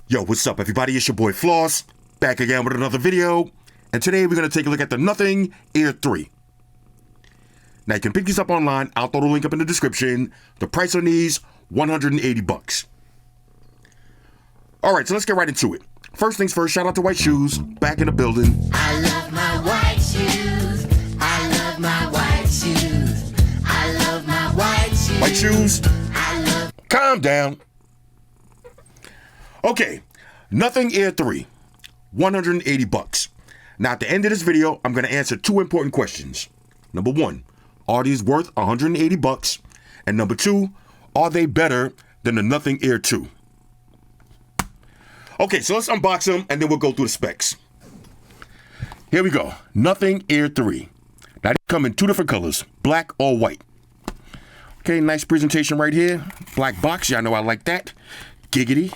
Yo, what's up everybody? It's your boy Floss, back again with another video, and today we're going to take a look at the Nothing Ear 3. Now you can pick these up online, I'll throw the link up in the description. The price on these, $180. Alright, so let's get right into it. First things first, shout out to White Shoes, back in the building. I love my white shoes. I love my white shoes. I love my white shoes. White Shoes, I love. calm down. Okay, Nothing Ear 3, $180. Now at the end of this video, I'm going to answer two important questions. Number one, are these worth $180? And number two, are they better than the Nothing Ear 2? Okay, so let's unbox them and then we'll go through the specs. Here we go, Nothing Ear 3. Now they come in two different colors, black or white. Okay, nice presentation right here. Black box, y'all know I like that. Giggity.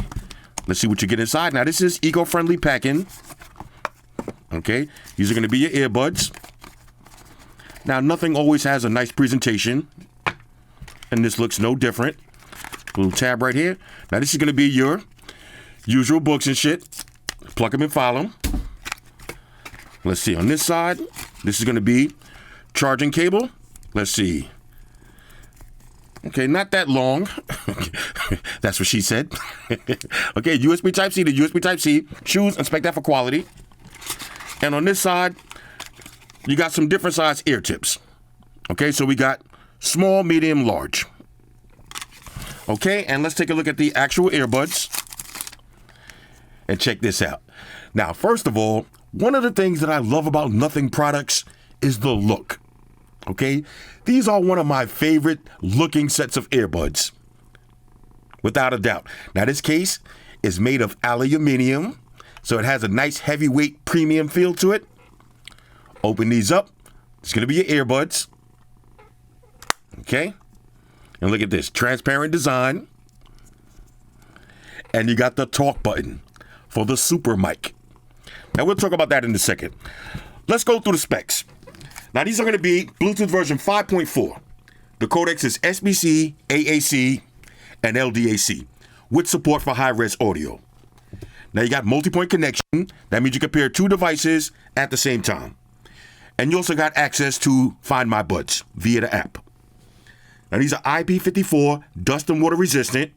Let's see what you get inside. Now this is eco-friendly packing. Okay, these are going to be your earbuds. Now Nothing always has a nice presentation, and this looks no different. Little tab right here. Now this is going to be your usual books and shit. Plug them and file them. Let's see, on this side, this is going to be charging cable. Let's see. Okay, not that long. That's what she said. Okay, USB Type-C to USB Type-C. Shoes, inspect that for quality. And on this side, you got some different size ear tips. Okay, so we got small, medium, large. Okay, and let's take a look at the actual earbuds. And check this out. Now, first of all, one of the things that I love about Nothing products is the look. Okay, these are one of my favorite looking sets of earbuds, without a doubt. Now this case is made of aluminum, so it has a nice heavyweight premium feel to it. Open these up, it's gonna be your earbuds. Okay, and look at this, transparent design. And you got the talk button for the super mic. Now we'll talk about that in a second. Let's go through the specs. Now these are going to be Bluetooth version 5.4. The codecs is SBC, AAC, and LDAC, with support for high-res audio. Now you got multi-point connection. That means you can pair two devices at the same time. And you also got access to Find My Buds via the app. Now these are IP54, dust and water resistant.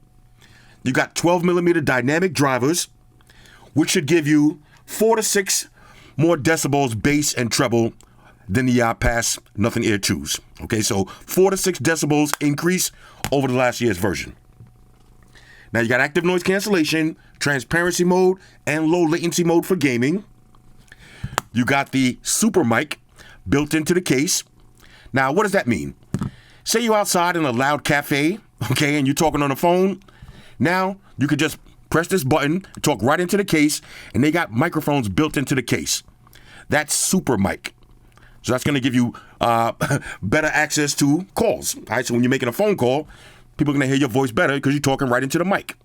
You got 12mm dynamic drivers, which should give you 4 to 6 more decibels bass and treble than the past Nothing Ear 2s. Okay, so 4 to 6 decibels increase over the last year's version. Now you got active noise cancellation, transparency mode, and low latency mode for gaming. You got the super mic built into the case. Now, what does that mean? Say you're outside in a loud cafe, okay, and you're talking on the phone. Now, you could just press this button, talk right into the case, and they got microphones built into the case. That's super mic. So that's going to give you better access to calls. All right, so when you're making a phone call, people are going to hear your voice better because you're talking right into the mic.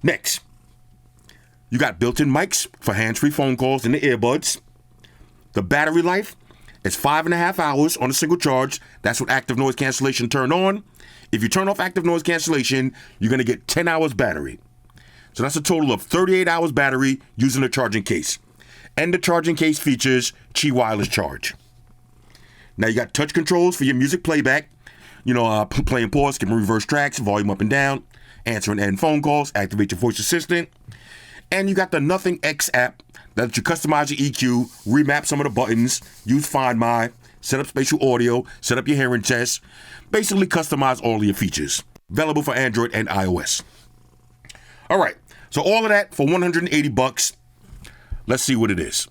Next, you got built-in mics for hands-free phone calls in the earbuds. The battery life is 5.5 hours on a single charge. That's with active noise cancellation turned on. If you turn off active noise cancellation, you're going to get 10 hours battery. So that's a total of 38 hours battery using the charging case. And the charging case features Qi wireless charge. Now you got touch controls for your music playback. You know, play and pause, skip and reverse tracks, volume up and down, answer and end phone calls, activate your voice assistant. And you got the Nothing X app that lets you customize your EQ, remap some of the buttons, use Find My, set up spatial audio, set up your hearing test, basically customize all of your features. Available for Android and iOS. All right, so all of that for $180. Let's see what it is.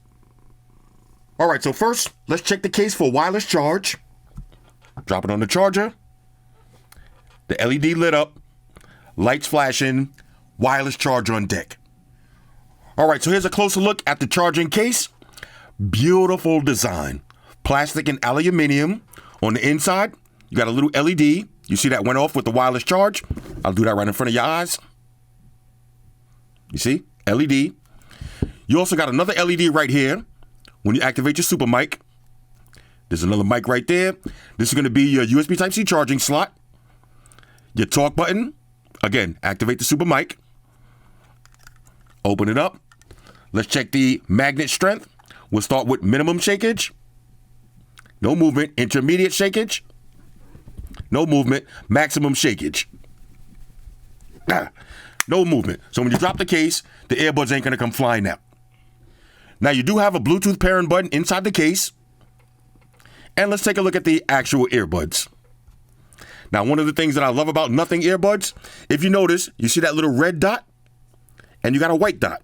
All right, so first, let's check the case for wireless charge. Drop it on the charger. The LED lit up, lights flashing, wireless charge on deck. All right, so here's a closer look at the charging case. Beautiful design. Plastic and aluminum. On the inside, you got a little LED. You see that went off with the wireless charge. I'll do that right in front of your eyes. You see, LED. You also got another LED right here when you activate your super mic. There's another mic right there. This is going to be your USB Type-C charging slot. Your talk button. Again, activate the super mic. Open it up. Let's check the magnet strength. We'll start with minimum shakage. No movement. Intermediate shakage. No movement. Maximum shakage. No movement. So when you drop the case, the earbuds ain't going to come flying out. Now you do have a Bluetooth pairing button inside the case. And let's take a look at the actual earbuds. Now, one of the things that I love about Nothing earbuds, if you notice, you see that little red dot and you got a white dot.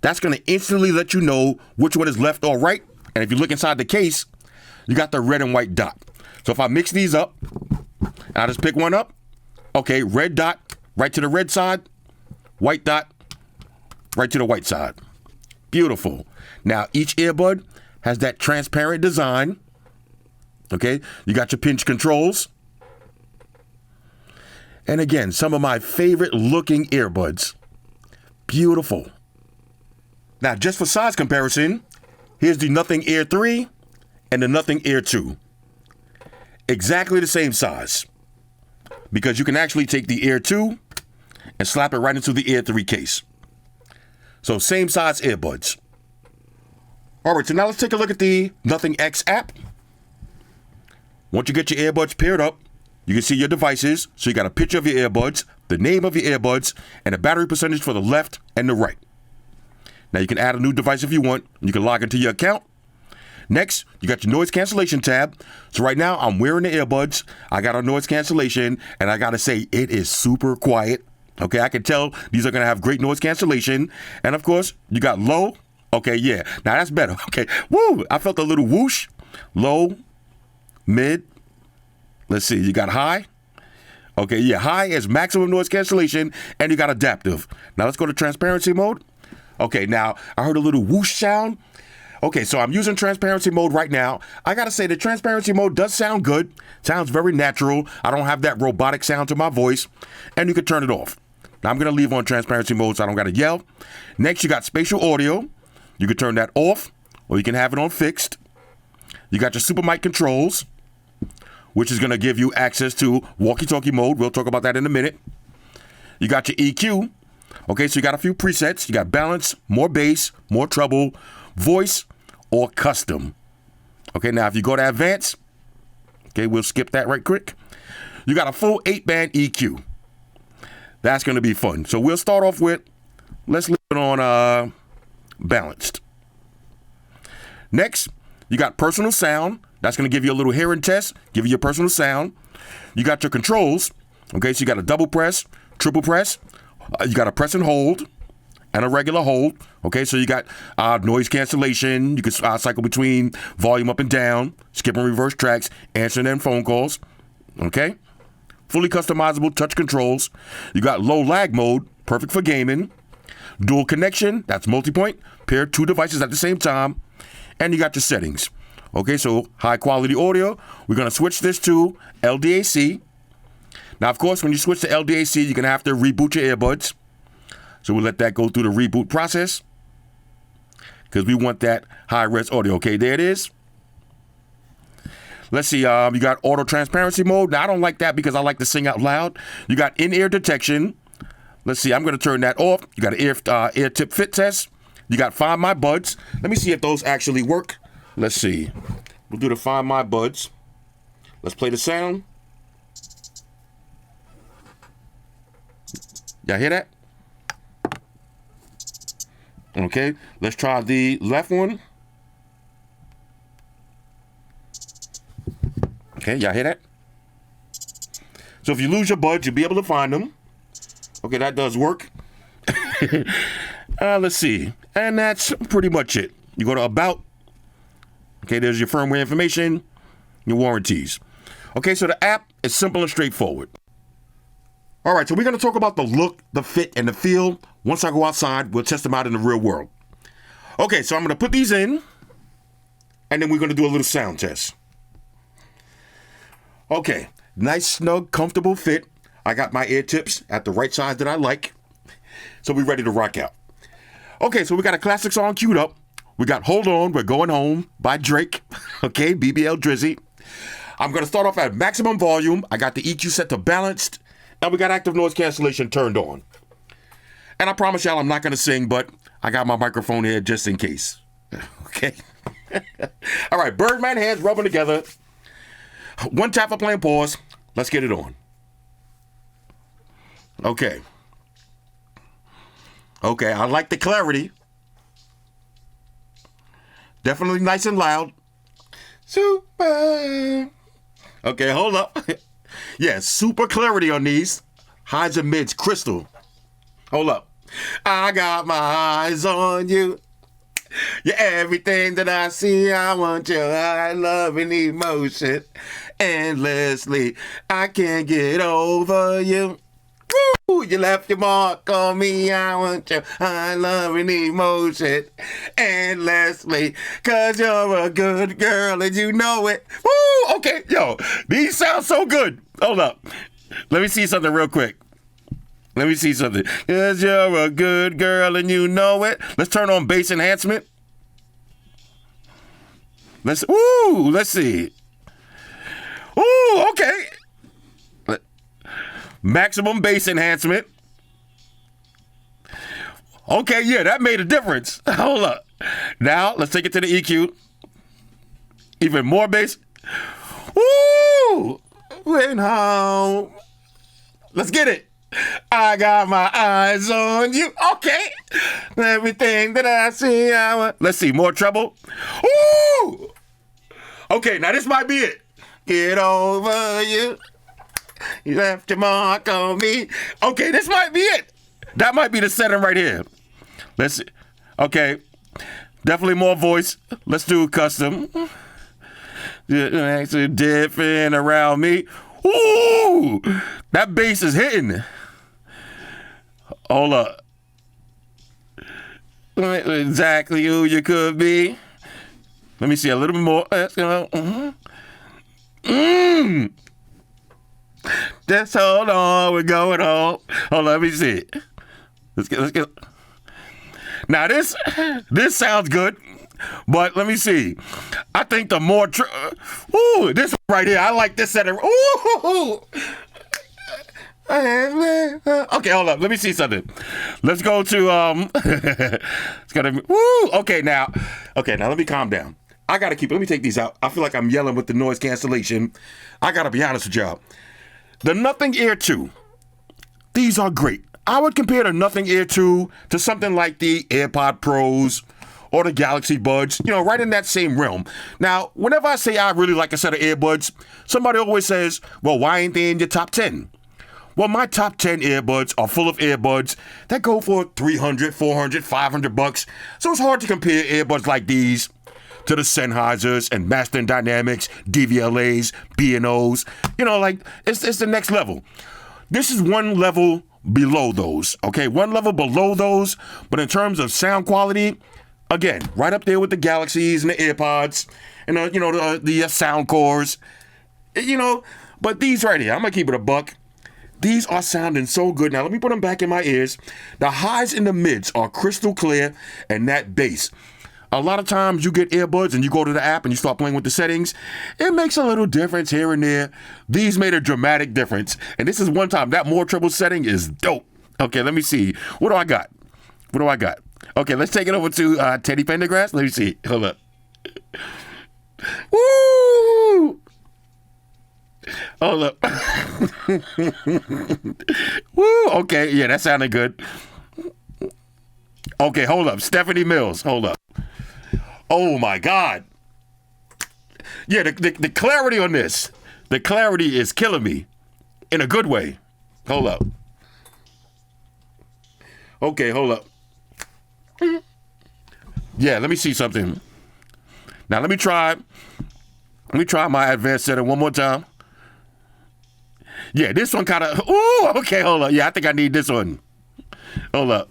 That's going to instantly let you know which one is left or right. And if you look inside the case, you got the red and white dot. So if I mix these up, and I just pick one up, okay, red dot, right to the red side, white dot, right to the white side. Beautiful. Now, each earbud has that transparent design. Okay, you got your pinch controls. And again, some of my favorite looking earbuds. Beautiful. Now, just for size comparison, here's the Nothing Air 3 and the Nothing Air 2. Exactly the same size. Because you can actually take the Air 2 and slap it right into the Air 3 case. So same size earbuds. All right, so now let's take a look at the Nothing X app. Once you get your earbuds paired up, you can see your devices. So you got a picture of your earbuds, the name of your earbuds, and a battery percentage for the left and the right. Now you can add a new device if you want. You can log into your account. Next, you got your noise cancellation tab. So right now I'm wearing the earbuds. I got a noise cancellation, and I got to say it is super quiet. Okay, I can tell these are going to have great noise cancellation. And of course, you got low. Okay, yeah. Now that's better. Okay, woo! I felt a little whoosh. Low, mid. Let's see, you got high. Okay, yeah, high is maximum noise cancellation, and you got adaptive. Now let's go to transparency mode. Okay, now I heard a little whoosh sound. Okay, so I'm using transparency mode right now. I gotta say the transparency mode does sound good. Sounds very natural. I don't have that robotic sound to my voice, and you can turn it off. Now I'm gonna leave on transparency mode so I don't gotta yell. Next, you got spatial audio. You can turn that off, or you can have it on fixed. You got your super mic controls, which is gonna give you access to walkie-talkie mode. We'll talk about that in a minute. You got your EQ. Okay, so you got a few presets. You got balance, more bass, more treble, voice, or custom. Okay, now if you go to advanced, okay, we'll skip that right quick. You got a full 8-band EQ. That's going to be fun. So we'll start off with, let's leave it on balanced. Next, you got personal sound. That's going to give you a little hearing test, give you your personal sound. You got your controls. Okay, so you got a double press, triple press. You got a press and hold and a regular hold. Okay, so you got noise cancellation. You can cycle between volume up and down, skip and reverse tracks, answering and phone calls. Okay, fully customizable touch controls. You got low lag mode, perfect for gaming. Dual connection, that's multi-point. Pair two devices at the same time. And you got your settings. Okay, so high quality audio. We're going to switch this to LDAC. Now, of course, when you switch to LDAC, you're going to have to reboot your earbuds. So we'll let that go through the reboot process because we want that high-res audio. Okay, there it is. Let's see. You got auto transparency mode. Now, I don't like that because I like to sing out loud. You got in-ear detection. Let's see. I'm going to turn that off. You got an ear tip fit test. You got Find My Buds. Let me see if those actually work. Let's see. We'll do the Find My Buds. Let's play the sound. Y'all hear that? Okay, let's try the left one. Okay, y'all hear that? So if you lose your buds, you'll be able to find them. Okay, that does work. Let's see. And that's pretty much it. You go to About. Okay, there's your firmware information, your warranties. Okay, so the app is simple and straightforward. All right, so we're going to talk about the look, the fit, and the feel. Once I go outside, we'll test them out in the real world. Okay, so I'm going to put these in, and then we're going to do a little sound test. Okay, nice, snug, comfortable fit. I got my ear tips at the right size that I like. So we're ready to rock out. Okay, so we got a classic song queued up. We got Hold On, We're Going Home by Drake. Okay, BBL Drizzy. I'm going to start off at maximum volume. I got the EQ set to balanced. And we got active noise cancellation turned on. And I promise y'all I'm not going to sing, but I got my microphone here just in case. Okay? All right, Birdman hands rubbing together. One tap for playing pause. Let's get it on. Okay. Okay, I like the clarity. Definitely nice and loud. Super. Okay, hold up. Yeah, super clarity on these. Highs and mids, crystal. Hold up. I got my eyes on you. You're everything that I see. I want you. I love and emotion. Endlessly. I can't get over you. Woo! You left your mark on me. I want you. I love and emotion. Endlessly. Cause you're a good girl and you know it. Woo! Okay, yo. These sound so good. Hold up. Let me see something real quick. Let me see something. Cause you're a good girl and you know it. Let's turn on bass enhancement. Let's see. Ooh, okay. Maximum bass enhancement. Okay, yeah, that made a difference. Hold up. Now, let's take it to the EQ. Even more bass. Woo! Went home. Let's get it. I got my eyes on you. Okay. Everything that I see, I want. Let's see, more treble. Ooh! Okay, now this might be it. Get over you. You left your mark on me. Okay, this might be it. That might be the setting right here. Let's see. Okay. Definitely more voice. Let's do custom. Actually different around me. Ooh! That bass is hitting. Hold up. Exactly who you could be. Let me see a little bit more. Let's go. Just hold on. We're going home. Hold on. Let me see. Let's get. Now this sounds good, but let me see. I think the more this right here. I like this setting. Ooh. Okay, hold up. Let me see something. Let's go to it's gotta be, woo. Okay, now let me calm down. I gotta let me take these out. I feel like I'm yelling with the noise cancellation. I gotta be honest with y'all. The Nothing Air 2. These are great. I would compare the Nothing Air 2 to something like the AirPod Pros or the Galaxy Buds, right in that same realm. Now, whenever I say I really like a set of earbuds, somebody always says, well, why ain't they in your top 10? Well, my top 10 earbuds are full of earbuds that go for $300, $400, $500. So it's hard to compare earbuds like these to the Sennheisers and Master & Dynamics, DVLAs, B&Os. It's the next level. This is one level below those, okay? One level below those, but in terms of sound quality, again, right up there with the Galaxies and the AirPods and the Soundcores, but these right here, I'm gonna keep it a buck. These are sounding so good. Now, let me put them back in my ears. The highs and the mids are crystal clear, and that bass. A lot of times you get earbuds and you go to the app and you start playing with the settings. It makes a little difference here and there. These made a dramatic difference. And this is one time. That more treble setting is dope. Okay, let me see. What do I got? Okay, let's take it over to Teddy Pendergrass. Let me see. Hold up. Woo! Hold up. Woo! Okay, yeah, that sounded good. Okay, hold up. Stephanie Mills, hold up. Oh my God. Yeah, the clarity on this. The clarity is killing me in a good way. Hold up. Okay, hold up. Yeah, let me see something. Now let me try my advanced setting one more time. Yeah, this one kind of, ooh, okay, hold up. Yeah, I think I need this one. Hold up.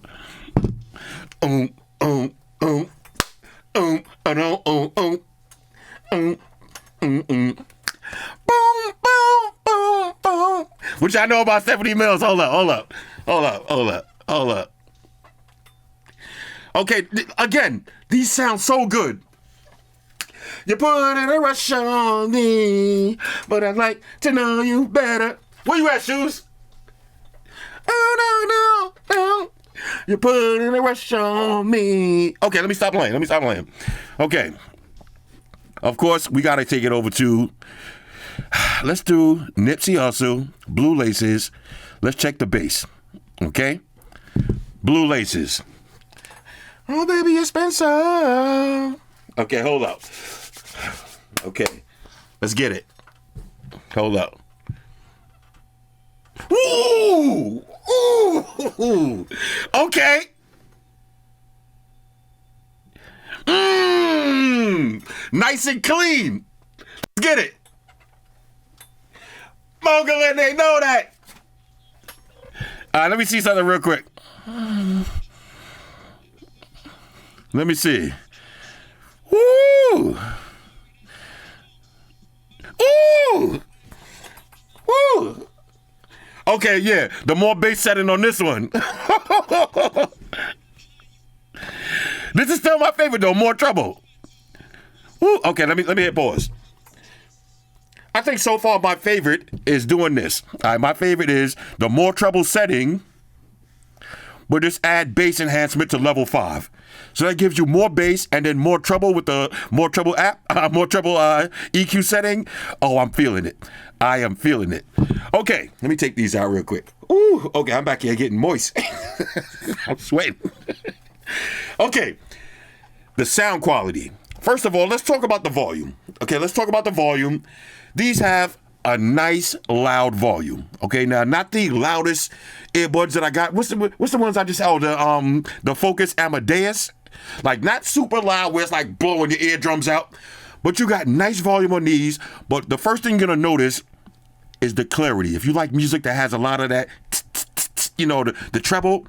Which I know about Stephanie Mills. Hold up. Okay, again, these sound so good. You put in a rush on me, but I'd like to know you better. Where you at, Shoes? Oh, no. You're putting a rush on me. Okay, let me stop playing. Okay. Of course, we got to take it over to, let's do Nipsey Hussle, Blue Laces. Let's check the bass. Okay? Blue Laces. Oh, baby, it's Spencer. Okay, hold up. Okay. Let's get it. Hold up. Ooh! Ooh! Okay. Nice and clean. Let's get it. Mogul, they know that. All right, let me see something real quick. Let me see. Woo! Ooh! Woo! Okay, yeah, the more bass setting on this one. This is still my favorite though, More Trouble. Woo! Okay, let me hit pause. I think so far my favorite is doing this. All right, my favorite is the More Trouble setting, but just add bass enhancement to level 5. So that gives you more bass and then more treble with the more treble EQ setting. Oh, I'm feeling it. I am feeling it. Okay, let me take these out real quick. Ooh, okay, I'm back here getting moist. I'm sweating. Okay, the sound quality. First of all, let's talk about the volume. Okay, let's talk about the volume. These have a nice loud volume. Okay, now not the loudest earbuds that I got. What's the ones I just held? The Focus Amadeus. Like not super loud where it's like blowing your eardrums out. But you got nice volume on these. But the first thing you're gonna notice is the clarity. If you like music that has a lot of that, the treble,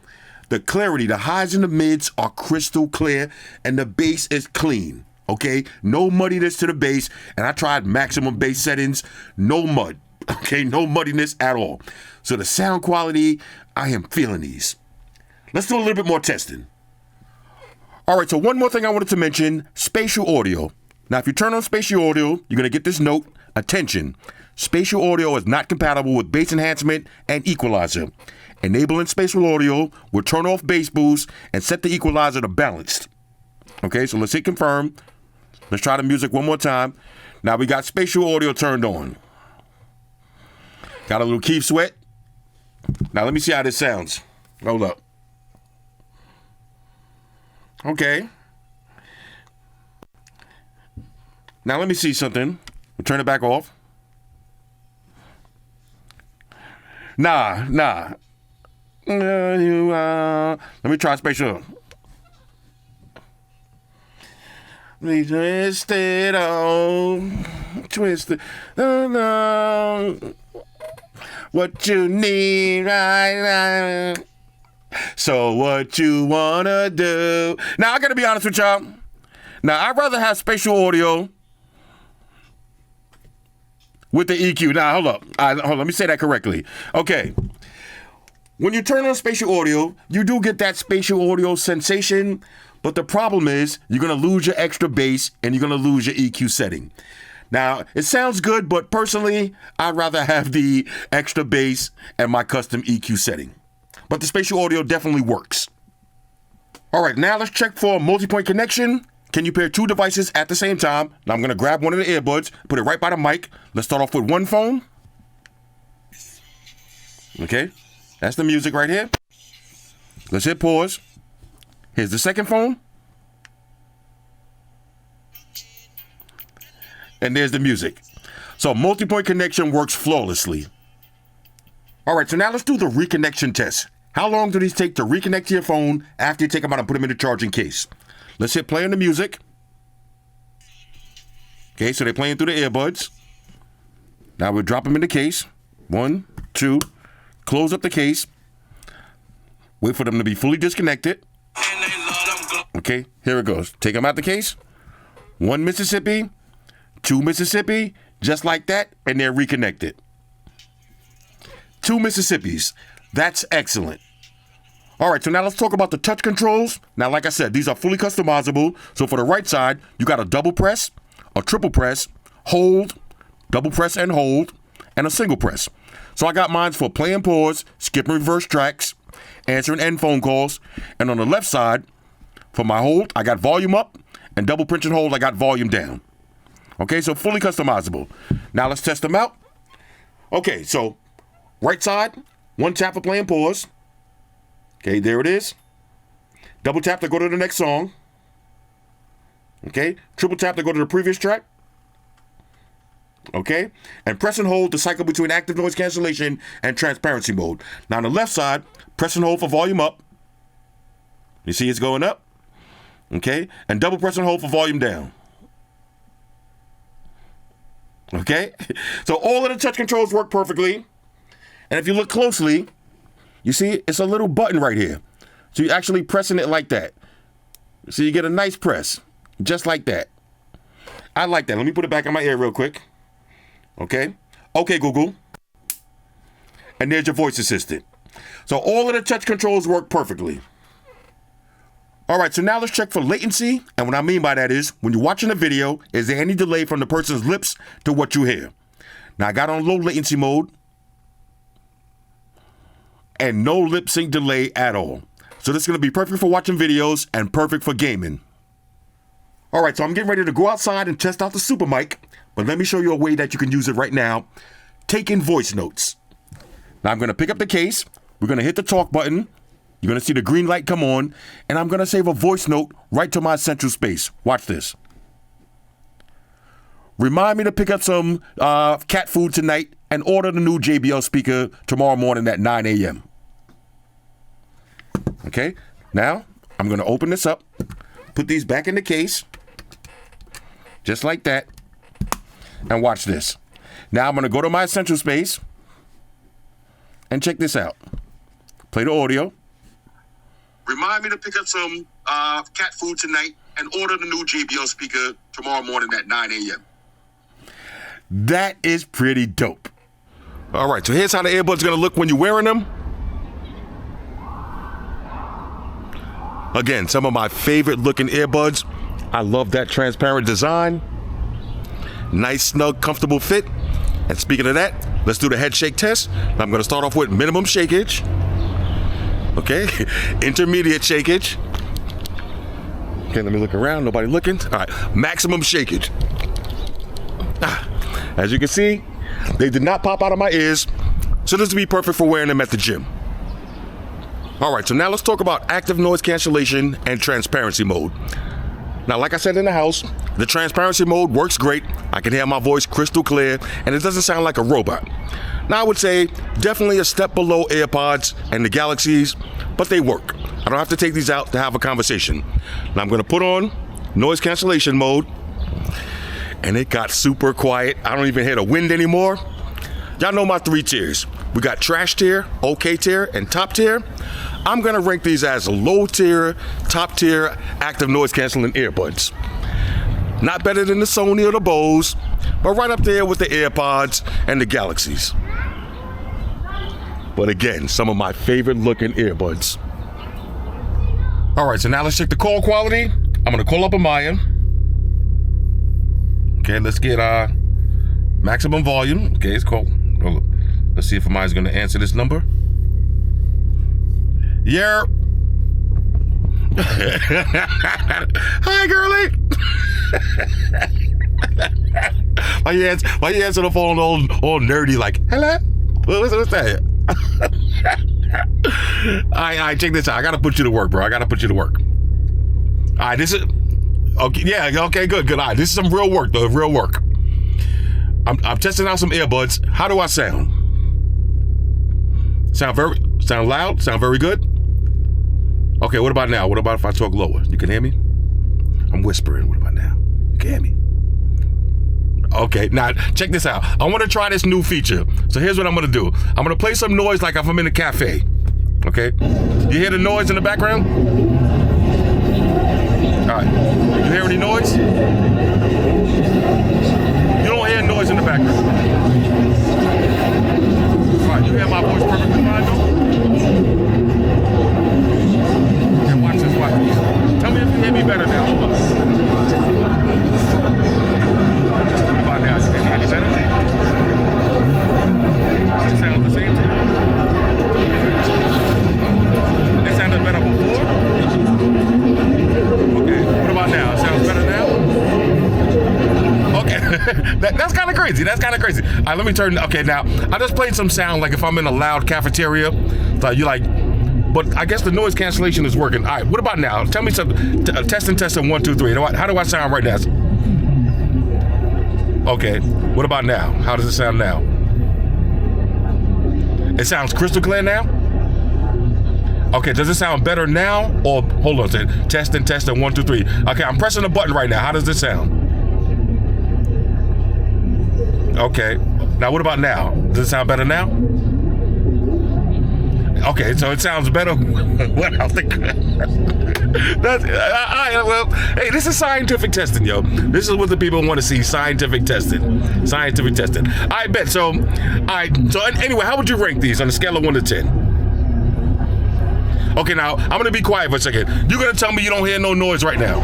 the clarity, the highs and the mids are crystal clear, and the bass is clean. Okay, no muddiness to the bass, and I tried maximum bass settings, no mud. Okay, no muddiness at all. So the sound quality, I am feeling these. Let's do a little bit more testing. All right, so one more thing I wanted to mention, spatial audio. Now, if you turn on spatial audio, you're gonna get this note, attention. Spatial audio is not compatible with bass enhancement and equalizer. Enabling spatial audio will turn off bass boost and set the equalizer to balanced. Okay, so let's hit confirm. Let's try the music one more time. Now we got spatial audio turned on. Got a little Keith Sweat. Now let me see how this sounds. Hold up. Okay. Now let me see something. We'll turn it back off. Nah. Let me try spatial. Twisted on, twisted on. What you need right now. So what you wanna do? Now I gotta be honest with y'all. Now I'd rather have spatial audio with the EQ. Now hold up. Hold on, let me say that correctly. Okay. When you turn on spatial audio, you do get that spatial audio sensation, but the problem is you're gonna lose your extra bass and you're gonna lose your EQ setting. Now, it sounds good, but personally, I'd rather have the extra bass and my custom EQ setting. But the spatial audio definitely works. All right, now let's check for multi-point connection. Can you pair two devices at the same time? Now I'm gonna grab one of the earbuds, put it right by the mic. Let's start off with one phone. Okay, that's the music right here. Let's hit pause. Here's the second phone. And there's the music. So multi-point connection works flawlessly. All right, so now let's do the reconnection test. How long do these take to reconnect to your phone after you take them out and put them in the charging case? Let's hit play on the music. Okay, so they're playing through the earbuds. Now we'll drop them in the case. 1, 2, close up the case. Wait for them to be fully disconnected. Okay, here it goes. Take them out the case. 1 Mississippi, 2 Mississippi, just like that, and they're reconnected. 2 Mississippis. That's excellent. All right, so now let's talk about the touch controls. Now, like I said, these are fully customizable. So for the right side, you got a double press, a triple press, hold, double press and hold, and a single press. So I got mine for play and pause, skip and reverse tracks, answering end phone calls. And on the left side, for my hold, I got volume up, and double pinch and hold, I got volume down. Okay, so fully customizable. Now let's test them out. Okay, so right side, one tap for play and pause. Okay, there it is. Double tap to go to the next song. Okay, triple tap to go to the previous track. Okay, and press and hold to cycle between active noise cancellation and transparency mode. Now on the left side, press and hold for volume up. You see it's going up. Okay, and double press and hold for volume down. Okay, so all of the touch controls work perfectly. And if you look closely, you see it's a little button right here. So you're actually pressing it like that. So you get a nice press, just like that. I like that. Let me put it back in my ear real quick. Okay. Okay, Google. And there's your voice assistant. So all of the touch controls work perfectly. All right, so now let's check for latency. And what I mean by that is, when you're watching a video, is there any delay from the person's lips to what you hear? Now, I got on low latency mode. And no lip sync delay at all. So this is going to be perfect for watching videos and perfect for gaming. All right, so I'm getting ready to go outside and test out the super mic. But let me show you a way that you can use it right now. Taking voice notes. Now, I'm going to pick up the case. We're going to hit the talk button. You're going to see the green light come on, and I'm going to save a voice note right to my central space. Watch this. Remind me to pick up some cat food tonight and order the new JBL speaker tomorrow morning at 9 a.m. Okay, now I'm going to open this up, put these back in the case, just like that, and watch this. Now I'm going to go to my central space and check this out. Play the audio. Remind me to pick up some cat food tonight and order the new JBL speaker tomorrow morning at 9 a.m. That is pretty dope. All right, so here's how the earbuds are going to look when you're wearing them. Again, some of my favorite looking earbuds. I love that transparent design. Nice, snug, comfortable fit. And speaking of that, let's do the head shake test. I'm going to start off with minimum shakeage. Okay, intermediate shakeage. Okay, let me look around, nobody looking. All right, maximum shakeage. As you can see, they did not pop out of my ears, so this would be perfect for wearing them at the gym. All right, so now let's talk about active noise cancellation and transparency mode. Now, like I said in the house, the transparency mode works great. I can hear my voice crystal clear, and it doesn't sound like a robot. Now, I would say definitely a step below AirPods and the Galaxies, but they work. I don't have to take these out to have a conversation. Now, I'm going to put on noise cancellation mode, and it got super quiet. I don't even hear the wind anymore. Y'all know my 3 tiers. We got trash tier, okay tier, and top tier. I'm going to rank these as low tier, top tier, active noise canceling earbuds. Not better than the Sony or the Bose, but right up there with the AirPods and the Galaxies. But again, some of my favorite looking earbuds. All right, so now let's check the call quality. I'm going to call up Amaya. Okay, let's get maximum volume. Okay, it's called. Let's see if Amaya's going to answer this number. Yeah. Hi, girlie. Why you answer the phone all nerdy like, hello? What's that? All right, check this out. I got to put you to work, bro. I got to put you to work. All right, this is... Okay, yeah, okay, good. All right, this is some real work, though, real work. I'm testing out some earbuds. How do I sound? Sound loud? Sound very good? Okay, what about now? What about if I talk lower? You can hear me? I'm whispering. What about now? You can hear me? Okay, now check this out. I want to try this new feature. So here's what I'm going to do. I'm going to play some noise like if I'm in a cafe. Okay? You hear the noise in the background? All right. You hear any noise? You don't hear noise in the background. All right, you hear my voice perfectly fine though? Okay, watch this. Tell me if you hear me better now. Hold on. What about now? You hear me better? Does it sound the same to you? crazy. That's kind of crazy. All right, let me turn. Okay, now I just played some sound like if I'm in a loud cafeteria. So you like, but I guess the noise cancellation is working. All right, what about now? Tell me something. Testing 1 2 3. How do I sound right now? Okay, what about now? How does it sound now? It sounds crystal clear now? Okay, does it sound better now? Or, hold on a second. Testing 1 2 3. Okay, I'm pressing the button right now. How does it sound? Okay, now what about now? Does it sound better now? Okay, so it sounds better. What else? That's, well, hey, this is scientific testing, yo. This is what the people want to see, scientific testing. Scientific testing. I bet. So anyway, how would you rank these on a scale of 1 to 10? Okay, now, I'm going to be quiet for a second. You're going to tell me you don't hear no noise right now.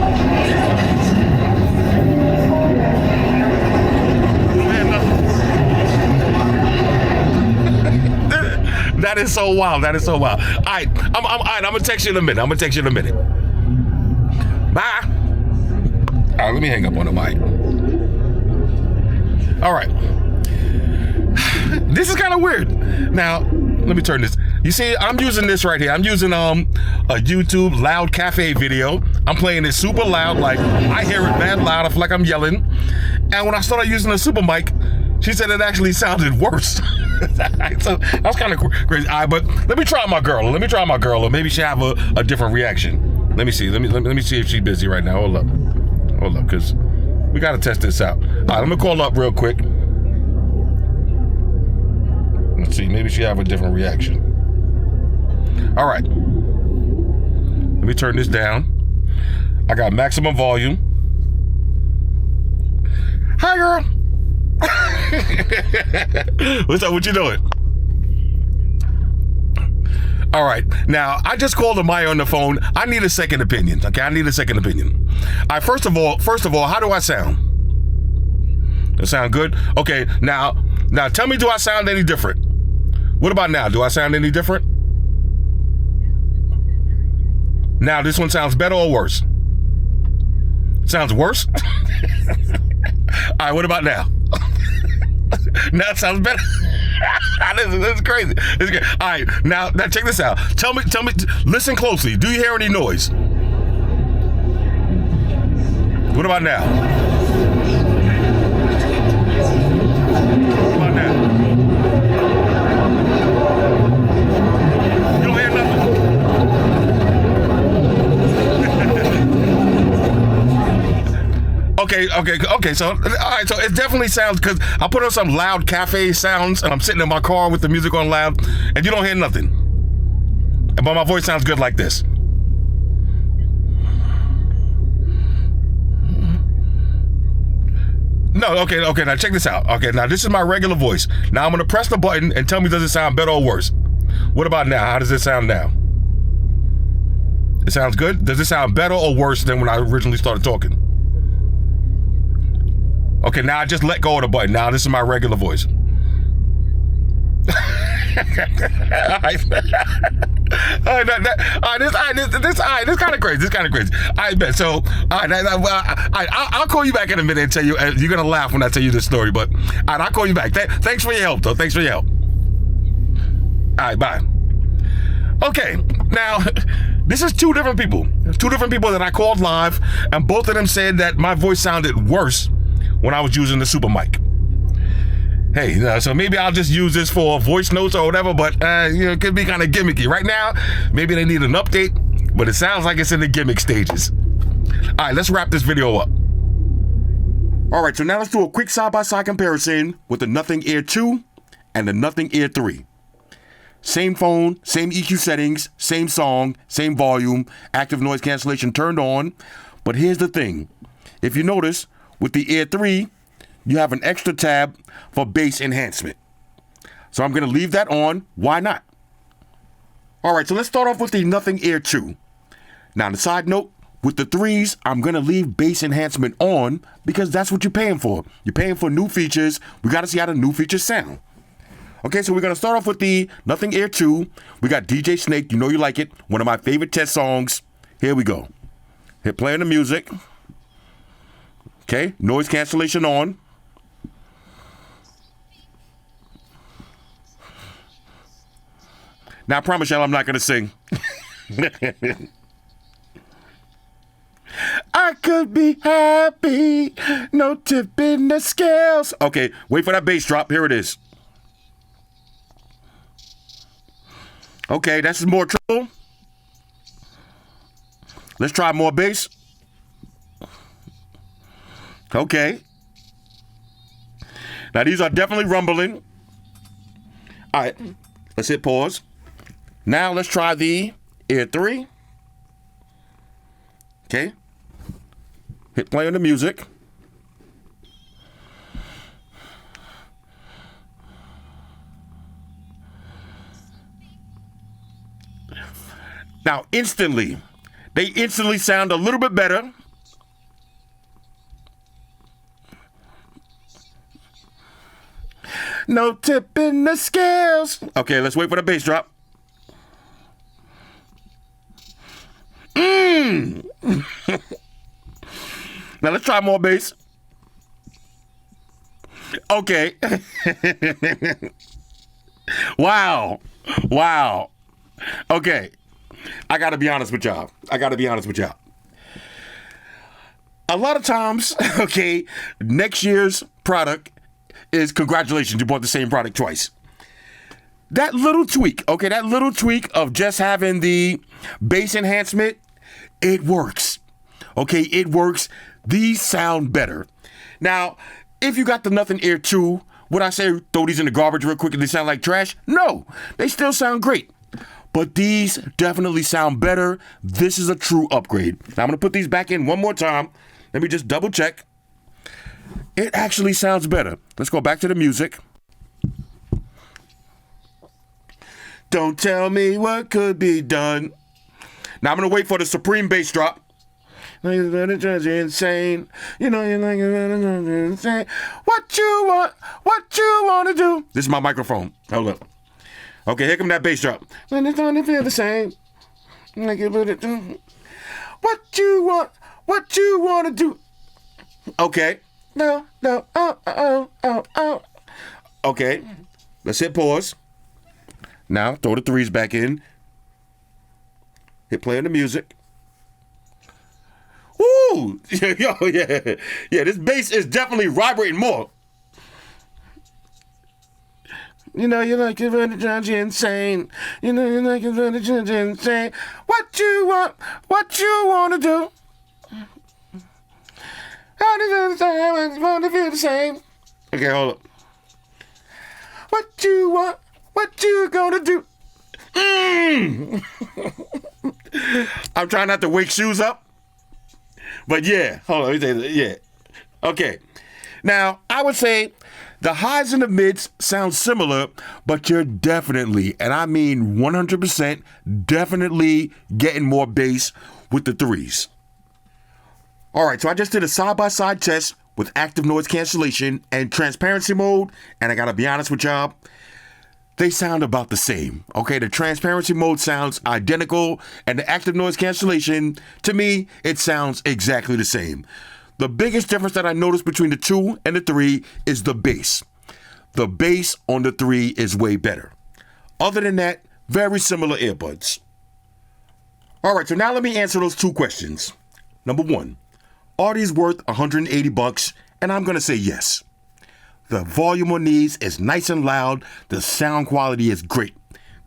That is so wild. That is so wild. All right, I'm gonna text you in a minute. Bye. All right, let me hang up on the mic. All right. This is kind of weird. Now, let me turn this. You see, I'm using this right here. I'm using a YouTube loud cafe video. I'm playing it super loud, like I hear it bad loud. I feel like I'm yelling. And when I started using a super mic, she said it actually sounded worse. So that's kind of crazy. All right, but let me try my girl. Or maybe she'll have a different reaction. Let me see. Let me see if she's busy right now. Hold up, because we got to test this out. All right, let me call up real quick. Let's see. Maybe she'll have a different reaction. All right. Let me turn this down. I got maximum volume. Hi, girl. What's up? What you doing? All right. Now, I just called Amaya on the phone. I need a second opinion. Okay, I need a second opinion. All right. First of all, how do I sound? Does it sound good? Okay. Now, tell me, do I sound any different? What about now? Do I sound any different? Now, this one sounds better or worse? Sounds worse? All right. What about now? Now it sounds better. This is crazy. All right, now check this out. Tell me, listen closely. Do you hear any noise? What about now? What about now? You don't hear nothing? Okay. So, all right. So it definitely sounds, because I put on some loud cafe sounds, and I'm sitting in my car with the music on loud, and you don't hear nothing. But my voice sounds good like this. No. Okay. Now check this out. Okay. Now this is my regular voice. Now I'm gonna press the button and tell me, does it sound better or worse? What about now? How does it sound now? It sounds good. Does it sound better or worse than when I originally started talking? Okay, now I just let go of the button. Now this is my regular voice. This kind of crazy. I bet. So, I'll call you back in a minute and tell you. You're gonna laugh when I tell you this story, but I'll call you back. Thanks for your help, though. Thanks for your help. All right, bye. Okay, now this is two different people that I called live, and both of them said that my voice sounded worse when I was using the super mic. Hey, so maybe I'll just use this for voice notes or whatever, but it could be kind of gimmicky. Right now, maybe they need an update, but it sounds like it's in the gimmick stages. All right, let's wrap this video up. All right, so now let's do a quick side-by-side comparison with the Nothing Air 2 and the Nothing Air 3. Same phone, same EQ settings, same song, same volume, active noise cancellation turned on. But here's the thing. If you notice, with the Air 3, you have an extra tab for bass enhancement. So I'm going to leave that on. Why not? All right, so let's start off with the Nothing Air 2. Now, on the side note, with the 3s, I'm going to leave bass enhancement on because that's what you're paying for. You're paying for new features. We got to see how the new features sound. Okay, so we're going to start off with the Nothing Air 2. We got DJ Snake, You Know You Like It, one of my favorite test songs. Here we go. Hit play on the music. Okay, noise cancellation on. Now, I promise y'all I'm not going to sing. I could be happy, no tip in the scales. Okay, wait for that bass drop. Here it is. Okay, that's more treble. Let's try more bass. Okay. Now, these are definitely rumbling. All right, let's hit pause. Now, let's try the ear 3. Okay. Hit play on the music. Now, they instantly sound a little bit better. No tip in the scales. Okay, let's wait for the bass drop. Now let's try more bass. Okay. Wow. Okay. I gotta be honest with y'all. A lot of times, okay, next year's product is congratulations, you bought the same product twice. That little tweak of just having the bass enhancement, it works. Okay, it works. These sound better. Now, if you got the Nothing Ear 2, would I say throw these in the garbage real quick and they sound like trash? No, they still sound great. But these definitely sound better. This is a true upgrade. Now, I'm going to put these back in one more time. Let me just double check. It actually sounds better. Let's go back to the music. Don't tell me what could be done. Now, I'm going to wait for the supreme bass drop. You're insane. You know you're like insane. What you want to do? This is my microphone. Hold up. Okay, here come that bass drop. When it's on, it feel the same. What you want to do? Okay. No. Oh. Okay. Let's hit pause. Now throw the 3s back in. Hit play on the music. Woo! Yo, yeah. Yeah, this bass is definitely vibrating more. You know you like it when it drives you insane. You know you like it when it drives you insane. What you want to do? How do you want to feel the same? Okay, hold up. What you gonna do? I'm trying not to wake shoes up. But yeah, hold on, let me say that. Yeah. Okay. Now, I would say the highs and the mids sound similar, but you're definitely, and I mean 100%, definitely getting more bass with the 3s. All right, so I just did a side-by-side test with active noise cancellation and transparency mode, and I gotta be honest with y'all, they sound about the same. Okay, the transparency mode sounds identical, and the active noise cancellation, to me, it sounds exactly the same. The biggest difference that I noticed between the 2 and the 3 is the bass. The bass on the 3 is way better. Other than that, very similar earbuds. All right, so now let me answer those 2 questions. Number 1, are these worth $180? And I'm gonna say yes. The volume on these is nice and loud. The sound quality is great.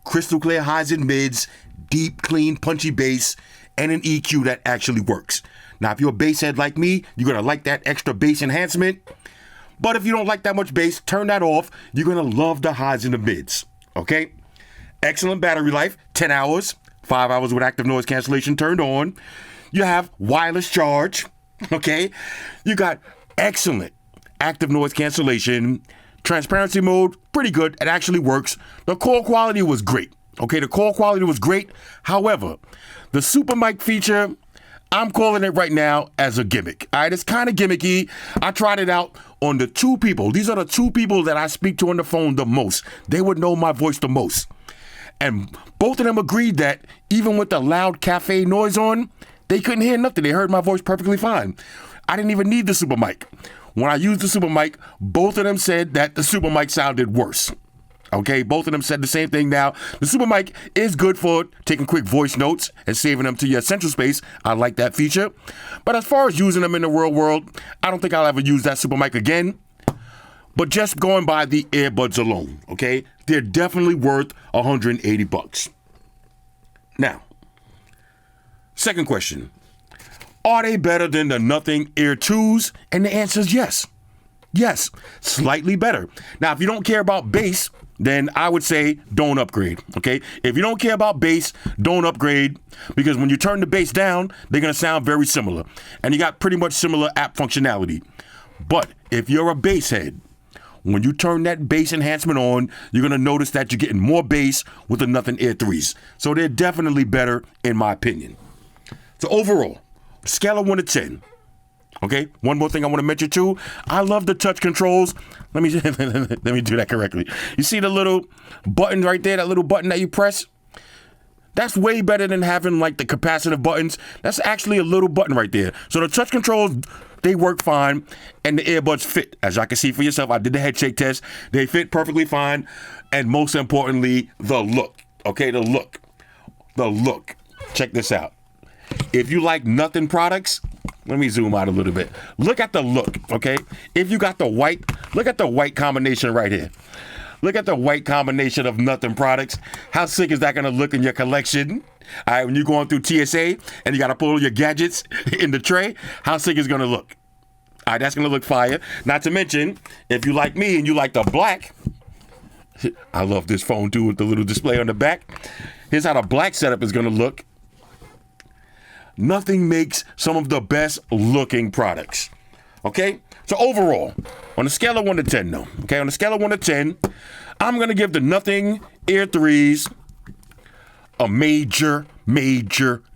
Crystal clear highs and mids, deep, clean, punchy bass, and an EQ that actually works. Now, if you're a bass head like me, you're going to like that extra bass enhancement. But if you don't like that much bass, turn that off. You're going to love the highs and the mids. Okay? Excellent battery life, 10 hours, 5 hours with active noise cancellation turned on. You have wireless charge. Okay? You got excellent active noise cancellation. Transparency mode, pretty good. It actually works. The call quality was great. Okay, the call quality was great. However, the super mic feature, I'm calling it right now as a gimmick. All right, it's kind of gimmicky. I tried it out on the 2 people. These are the 2 people that I speak to on the phone the most. They would know my voice the most. And both of them agreed that even with the loud cafe noise on, they couldn't hear nothing. They heard my voice perfectly fine. I didn't even need the super mic. When I used the super mic, both of them said that the super mic sounded worse. Okay, both of them said the same thing now. The Super Mic is good for taking quick voice notes and saving them to your essential space. I like that feature. But as far as using them in the real world, I don't think I'll ever use that Super Mic again. But just going by the earbuds alone, okay, they're definitely worth $180. Now, second question. Are they better than the Nothing Ear 2s? And the answer is yes. Yes, slightly better. Now, if you don't care about bass, then I would say don't upgrade, okay? If you don't care about bass, don't upgrade, because when you turn the bass down, they're gonna sound very similar. And you got pretty much similar app functionality. But if you're a bass head, when you turn that bass enhancement on, you're gonna notice that you're getting more bass with the Nothing Ear 3s. So they're definitely better in my opinion. So overall, scale of 1 to 10. Okay, one more thing I want to mention too. I love the touch controls. Let me do that correctly. You see the little button right there, that little button that you press? That's way better than having like the capacitive buttons. That's actually a little button right there. So the touch controls, they work fine, and the earbuds fit. As y'all can see for yourself, I did the head shake test. They fit perfectly fine, and most importantly, the look. Okay, the look. Check this out. If you like Nothing products, let me zoom out a little bit. Look at the look, okay? If you got the white, look at the white combination right here. Look at the white combination of Nothing products. How sick is that gonna look in your collection? All right, when you're going through TSA and you gotta pull your gadgets in the tray, how sick is it gonna look? All right, that's gonna look fire. Not to mention, if you like me and you like the black, I love this phone too with the little display on the back. Here's how the black setup is gonna look. Nothing makes some of the best looking products. Okay? So overall, on a scale of 1 to 10 though, okay, on a scale of 1 to 10, I'm gonna give the Nothing Ear 3s a major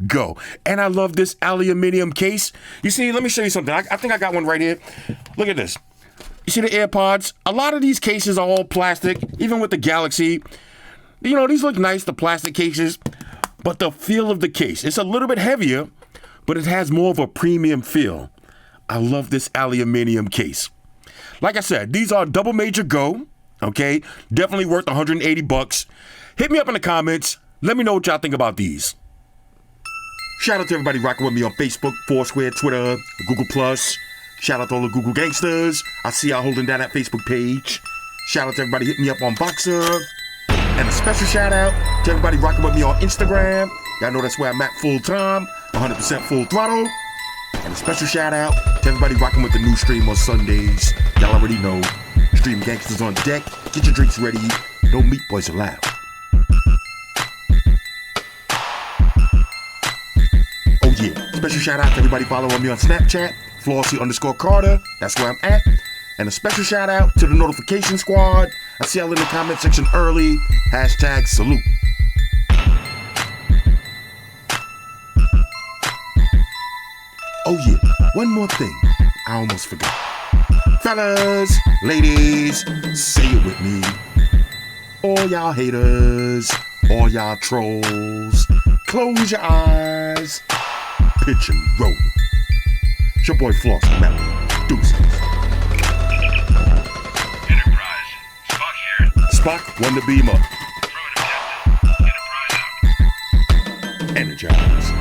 go. And I love this aluminum case. You see, let me show you something. I think I got one right here. Look at this. You see the AirPods? A lot of these cases are all plastic, even with the Galaxy. You know, these look nice, the plastic cases. But the feel of the case, it's a little bit heavier, but it has more of a premium feel. I love this aluminum case. Like I said, these are double major go, okay? Definitely worth $180. Hit me up in the comments. Let me know what y'all think about these. Shout out to everybody rocking with me on Facebook, Foursquare, Twitter, Google+. Shout out to all the Google gangsters. I see y'all holding down that Facebook page. Shout out to everybody hitting me up on Boxer. And a special shout out to everybody rocking with me on Instagram. Y'all know that's where I'm at full time, 100% full throttle. And a special shout out to everybody rocking with the new stream on Sundays. Y'all already know. Stream gangsters on deck. Get your drinks ready. No meat boys allowed. Oh yeah. Special shout out to everybody following me on Snapchat. Flossy_Carter. That's where I'm at. And a special shout out to the notification squad. I see y'all in the comment section early. Hashtag salute. Oh yeah, one more thing. I almost forgot. Fellas, ladies, say it with me. All y'all haters, all y'all trolls, close your eyes. Pitch and roll. It's your boy Flossy, man. Deuces. Spock, won the beam up. Energize.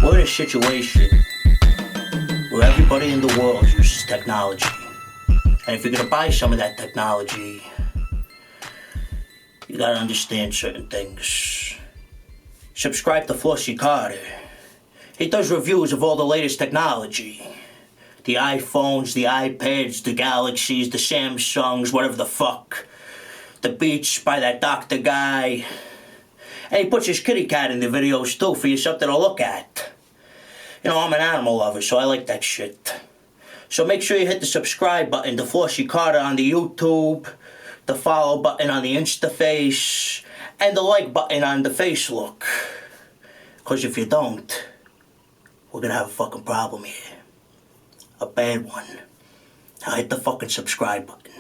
We're in a situation where everybody in the world uses technology. And if you're gonna buy some of that technology, you gotta understand certain things. Subscribe to Flossy Carter. He does reviews of all the latest technology. The iPhones, the iPads, the Galaxies, the Samsungs, whatever the fuck. The Beats by that doctor guy. And he puts his kitty cat in the videos too for you something to look at. You know, I'm an animal lover, so I like that shit. So make sure you hit the subscribe button to Flossy Carter on the YouTube, the follow button on the Instaface, and the like button on the Facelook. Because if you don't, we're gonna have a fucking problem here. A bad one. Now hit the fucking subscribe button.